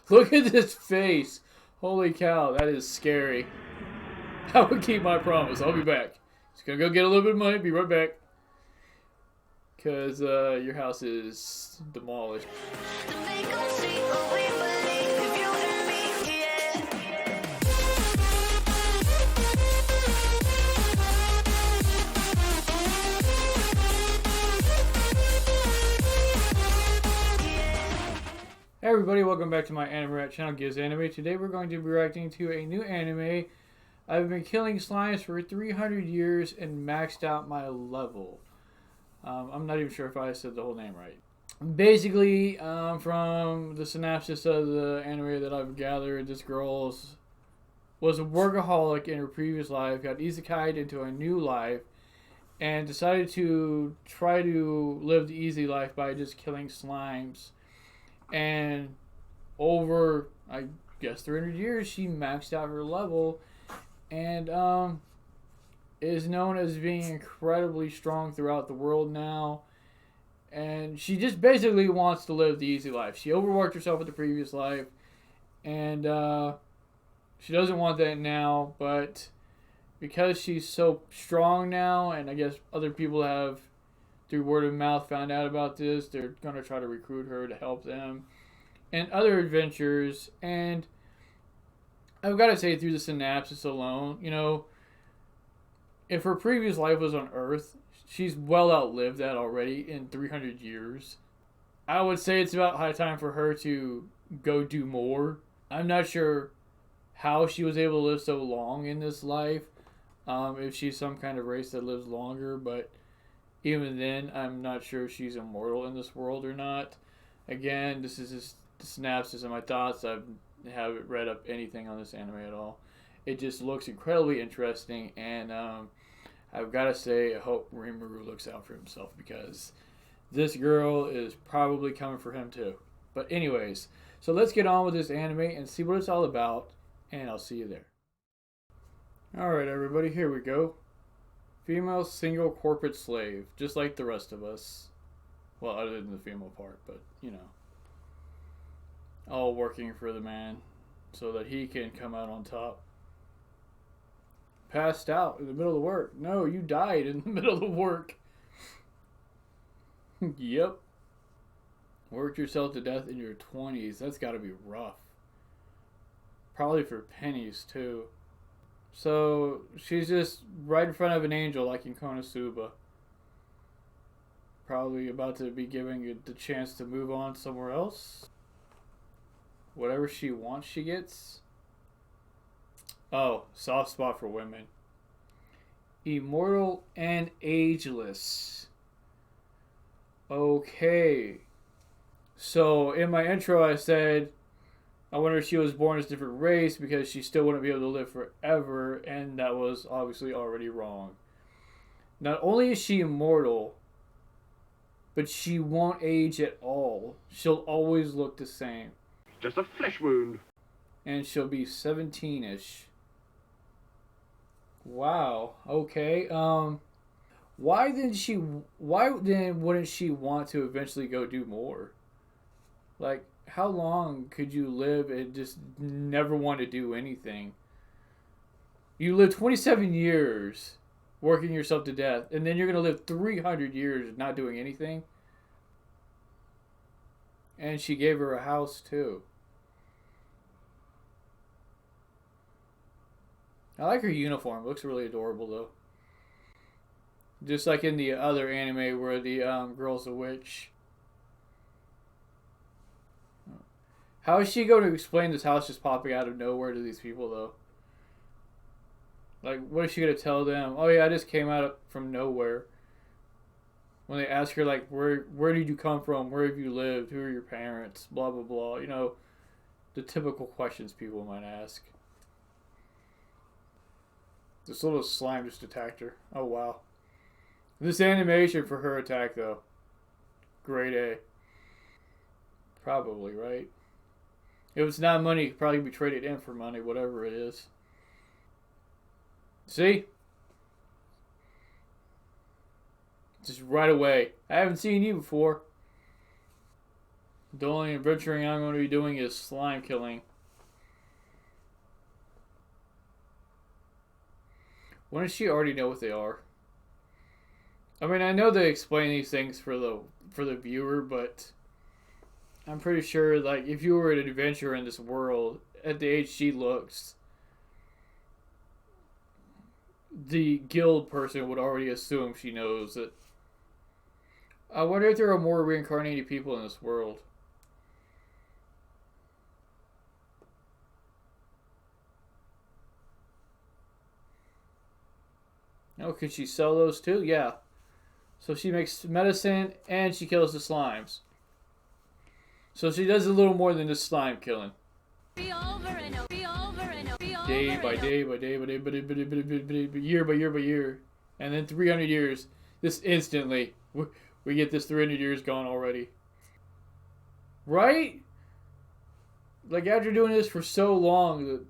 Look at this face. Holy cow, that is scary. I will keep my promise. I'll be back. Just gonna go get a little bit of money. Be right back. Because your house is demolished. Hey everybody, welcome back to my Anime Rat channel, Giz Anime. Today we're going to be reacting to a new anime. I've been killing slimes for 300 years and maxed out my level. I'm not even sure if I said the whole name right. Basically, from the synopsis of the anime that I've gathered, this girl was a workaholic in her previous life, got isekai'd into a new life, and decided to try to live the easy life by just killing slimes. And over, I guess, 300 years, she maxed out her level and is known as being incredibly strong throughout the world now. And she just basically wants to live the easy life. She overworked herself with the previous life, and she doesn't want that now. But because she's so strong now, and I guess other people have, through word of mouth, found out about this, they're going to try to recruit her to help them and other adventures. And I've got to say, through the synopsis alone, you know, if her previous life was on Earth, she's well outlived that already in 300 years. I would say it's about high time for her to go do more. I'm not sure how she was able to live so long in this life, if she's some kind of race that lives longer, but even then, I'm not sure if she's immortal in this world or not. Again, this is just the synopsis of my thoughts. I haven't read up anything on this anime at all. It just looks incredibly interesting, and I've got to say, I hope Rimuru looks out for himself, because this girl is probably coming for him too. But anyways, so let's get on with this anime and see what it's all about, and I'll see you there. Alright everybody, here we go. Female single corporate slave, just like the rest of us. Well, other than the female part, but you know. All working for the man so that he can come out on top. Passed out in the middle of work. No, you died in the middle of work. Yep. Worked yourself to death in your 20s. That's got to be rough. Probably for pennies, too. So, she's just right in front of an angel like in Konosuba. Probably about to be giving it the chance to move on somewhere else. Whatever she wants, she gets. Oh, soft spot for women. Immortal and ageless. Okay. So, in my intro I said, I wonder if she was born as a different race because she still wouldn't be able to live forever, and that was obviously already wrong. Not only is she immortal, but she won't age at all. She'll always look the same. Just a flesh wound. And she'll be 17-ish. Wow. Okay. Why then wouldn't she want to eventually go do more? Like, how long could you live and just never want to do anything? You live 27 years working yourself to death, and then you're going to live 300 years not doing anything? And she gave her a house, too. I like her uniform. It looks really adorable, though. Just like in the other anime where the girl's a witch. How is she going to explain this house just popping out of nowhere to these people, though? Like, what is she going to tell them? Oh, yeah, I just came out from nowhere. When they ask her, like, where did you come from? Where have you lived? Who are your parents? Blah, blah, blah. You know, the typical questions people might ask. This little slime just attacked her. Oh, wow. This animation for her attack, though. Grade A. Probably, right? If it's not money, you could probably be traded in for money, whatever it is. See? Just right away. I haven't seen you before. The only adventuring I'm going to be doing is slime killing. When does she already know what they are? I mean, I know they explain these things for the viewer, but I'm pretty sure, like, if you were an adventurer in this world, at the age she looks, the guild person would already assume she knows it. I wonder if there are more reincarnated people in this world. Oh, could she sell those too? Yeah. So she makes medicine and she kills the slimes. So she does a little more than just slime killing. Day by day by day by day by day by day by day, year by year by year. And then 300 years. This instantly. We get this 300 years gone already. Right? Like after doing this for so long,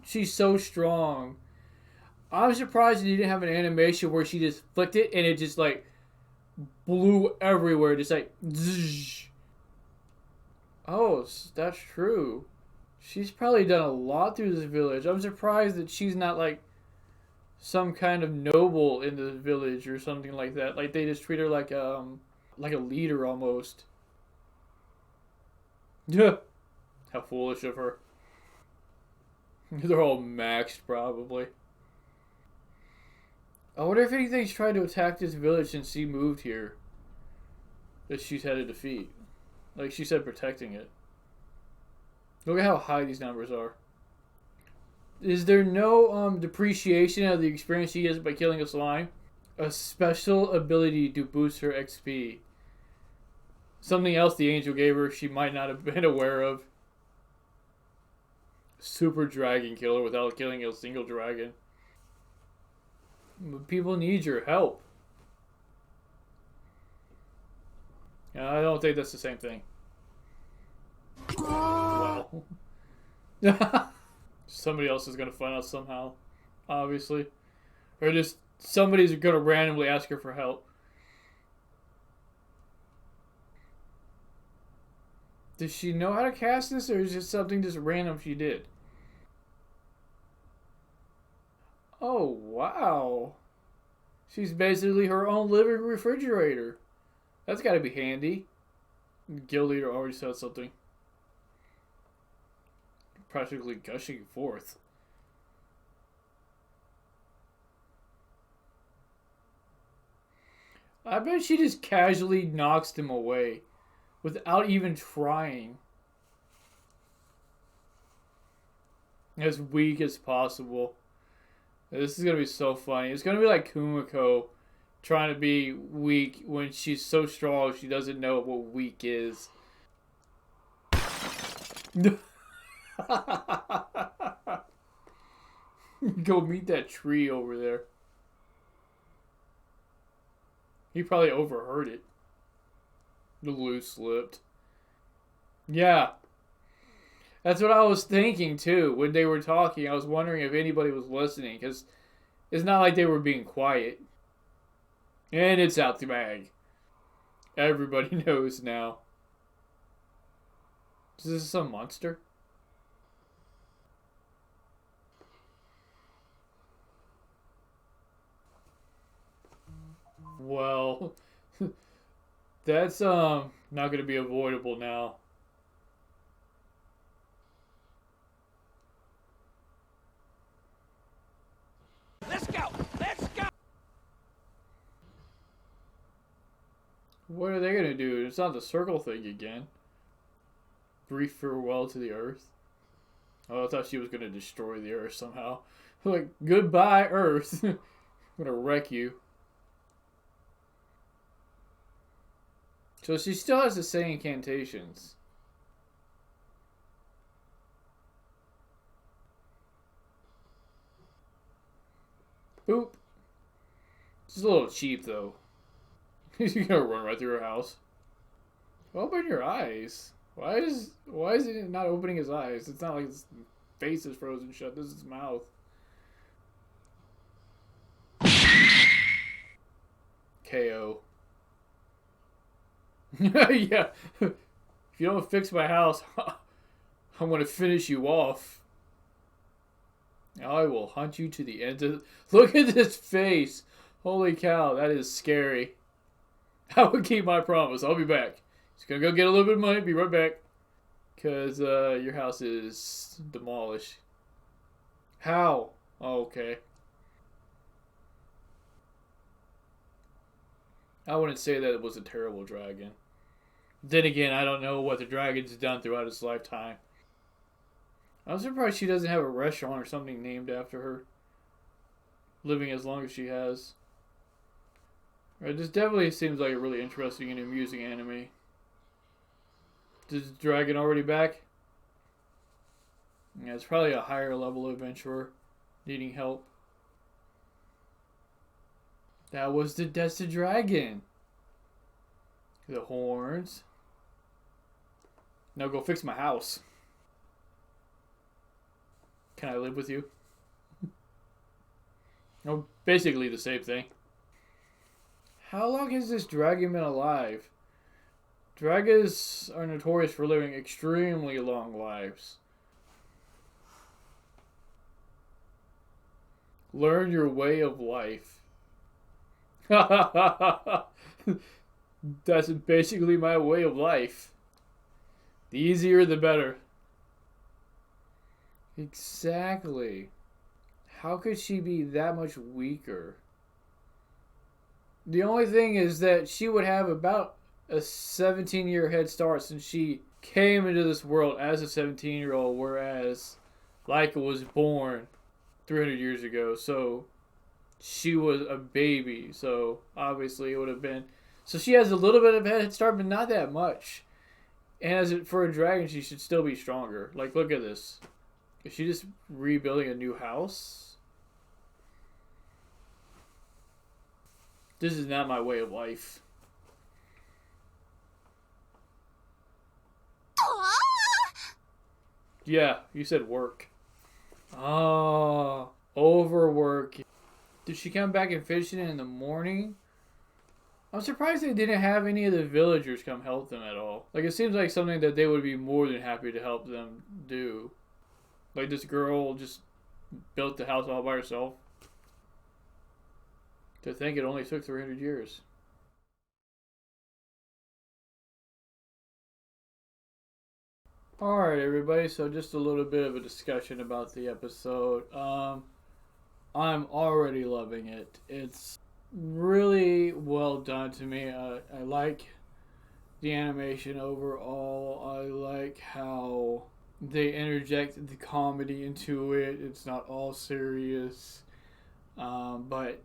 she's so strong. I'm surprised you didn't have an animation where she just flicked it and it just like blew everywhere. Just like zzz. Oh, that's true. She's probably done a lot through this village. I'm surprised that she's not like some kind of noble in the village or something like that. Like they just treat her like a leader almost. Yeah. How foolish of her. They're all maxed probably. I wonder if anything's tried to attack this village since she moved here. That she's had to defeat. Like she said, protecting it. Look at how high these numbers are. Is there no depreciation of the experience she gets by killing a slime? A special ability to boost her XP. Something else the angel gave her she might not have been aware of. Super dragon killer without killing a single dragon. But people need your help. I don't think that's the same thing. Wow. Somebody else is going to find out somehow. Obviously. Or just somebody's going to randomly ask her for help. Does she know how to cast this, or is it something just random she did? Oh, wow. She's basically her own living refrigerator. That's got to be handy. Guild leader already said something. Practically gushing forth. I bet she just casually knocks them away without even trying. As weak as possible. This is going to be so funny. It's going to be like Kumiko trying to be weak when she's so strong she doesn't know what weak is. Go meet that tree over there. He probably overheard it. The loose slipped. Yeah. That's what I was thinking too when they were talking. I was wondering if anybody was listening because it's not like they were being quiet. And it's out the bag. Everybody knows now. Is this some monster? Well, that's not going to be avoidable now. Let's go! Let's go! What are they going to do? It's not the circle thing again. Brief farewell to the earth. Oh, I thought she was going to destroy the earth somehow. Like, goodbye, earth. I'm going to wreck you. So she still has to say incantations. Boop. It's a little cheap, though. He's gonna run right through her house. Open your eyes. Why is he not opening his eyes? It's not like his face is frozen shut. This is his mouth. KO. Yeah. If you don't fix my house, I'm going to finish you off. I will hunt you to the end of... Look at this face. Holy cow, that is scary. I will keep my promise. I'll be back. Just going to go get a little bit of money. Be right back. Because your house is demolished. How? Oh, okay. I wouldn't say that it was a terrible dragon. Then again, I don't know what the dragon's done throughout its lifetime. I'm surprised she doesn't have a restaurant or something named after her. Living as long as she has. Right, this definitely seems like a really interesting and amusing anime. Is the dragon already back? Yeah, it's probably a higher level adventurer needing help. That's the dragon. The horns. Now go fix my house. Can I live with you? No, basically the same thing. How long has this dragon been alive? Dragons are notorious for living extremely long lives. Learn your way of life. That's basically my way of life. The easier, the better. Exactly. How could she be that much weaker? The only thing is that she would have about a 17-year head start since she came into this world as a 17-year-old, whereas Laika was born 300 years ago. So she was a baby. So obviously it would have been... So she has a little bit of a head start, but not that much. And for a dragon, she should still be stronger. Like, look at this. Is she just rebuilding a new house? This is not my way of life. Yeah, you said work. Oh, overwork. Did she come back and finish it in the morning? I'm surprised they didn't have any of the villagers come help them at all. Like, it seems like something that they would be more than happy to help them do. Like, this girl just built the house all by herself. To think it only took 300 years. Alright, everybody, so just a little bit of a discussion about the episode. I'm already loving it. It's really well done to me. I like the animation overall. I like how they interject the comedy into it. It's not all serious, but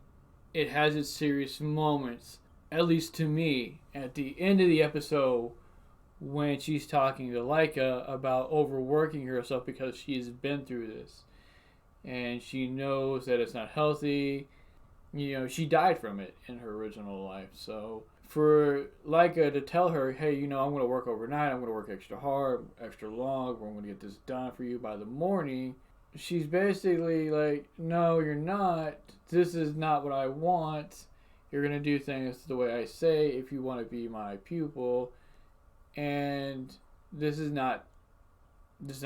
it has its serious moments, at least to me. At the end of the episode, when she's talking to Laika about overworking herself because she's been through this, and she knows that it's not healthy. You know, she died from it in her original life. So for Laika to tell her, hey, you know, I'm going to work overnight. I'm going to work extra hard, extra long. We're going to get this done for you by the morning. She's basically like, no, you're not. This is not what I want. You're going to do things the way I say if you want to be my pupil. And this is not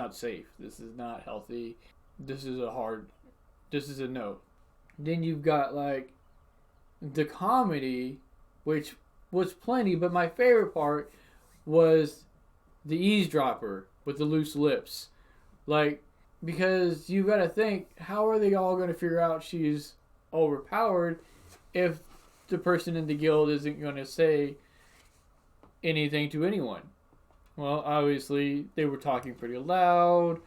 safe. This is not healthy. This is a no. Then you've got, like, the comedy, which was plenty, but my favorite part was the eavesdropper with the loose lips. Like, because you got to think, how are they all going to figure out she's overpowered if the person in the guild isn't going to say anything to anyone? Well, obviously, they were talking pretty loud,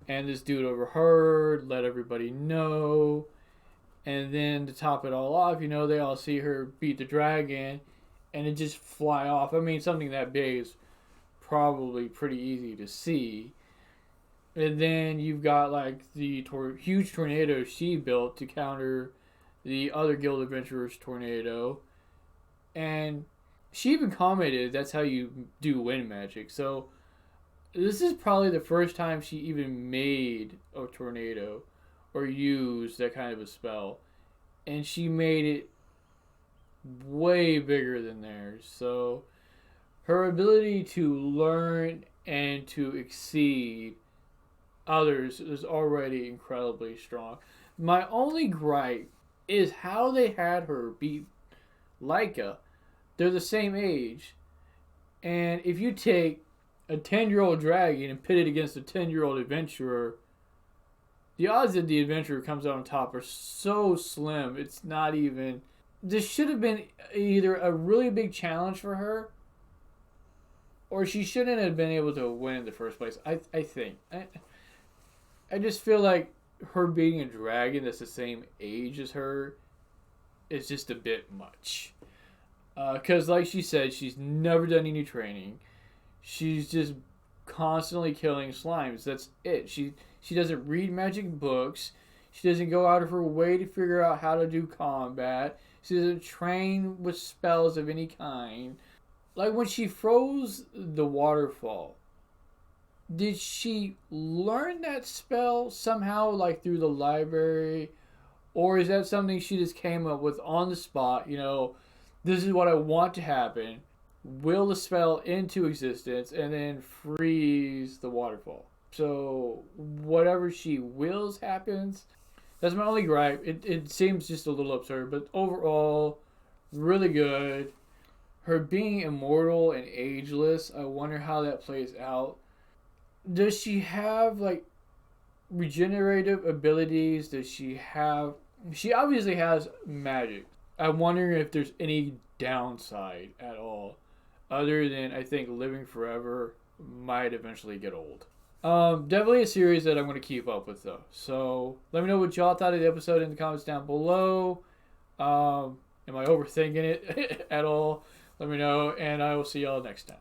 and this dude overheard, let everybody know. And then to top it all off, you know, they all see her beat the dragon and it just fly off. I mean, something that big is probably pretty easy to see. And then you've got, like, the huge tornado she built to counter the other guild adventurers' tornado. And she even commented that's how you do wind magic. So this is probably the first time she even made a tornado or used that kind of a spell. And she made it way bigger than theirs. So her ability to learn and to exceed others is already incredibly strong. My only gripe is how they had her beat Leica. They're the same age. And if you take a 10-year-old dragon and pit it against a 10-year-old adventurer, the odds that the adventurer comes out on top are so slim. It's not even. This should have been either a really big challenge for her, or she shouldn't have been able to win in the first place. I think. I just feel like her being a dragon that's the same age as her is just a bit much. Because, like she said, she's never done any training. She's just constantly killing slimes. That's it. She doesn't read magic books. She doesn't go out of her way to figure out how to do combat. She doesn't train with spells of any kind. Like when she froze the waterfall, did she learn that spell somehow, like through the library? Or is that something she just came up with on the spot? You know, this is what I want to happen. Will the spell into existence and then freeze the waterfall. So whatever she wills happens. That's my only gripe. It seems just a little absurd, but overall, really good. Her being immortal and ageless, I wonder how that plays out. Does she have like regenerative abilities? Does she have? She obviously has magic. I'm wondering if there's any downside at all, other than I think living forever might eventually get old. Definitely a series that I'm going to keep up with though. So let me know what y'all thought of the episode in the comments down below. Am I overthinking it at all? Let me know, and I will see y'all next time.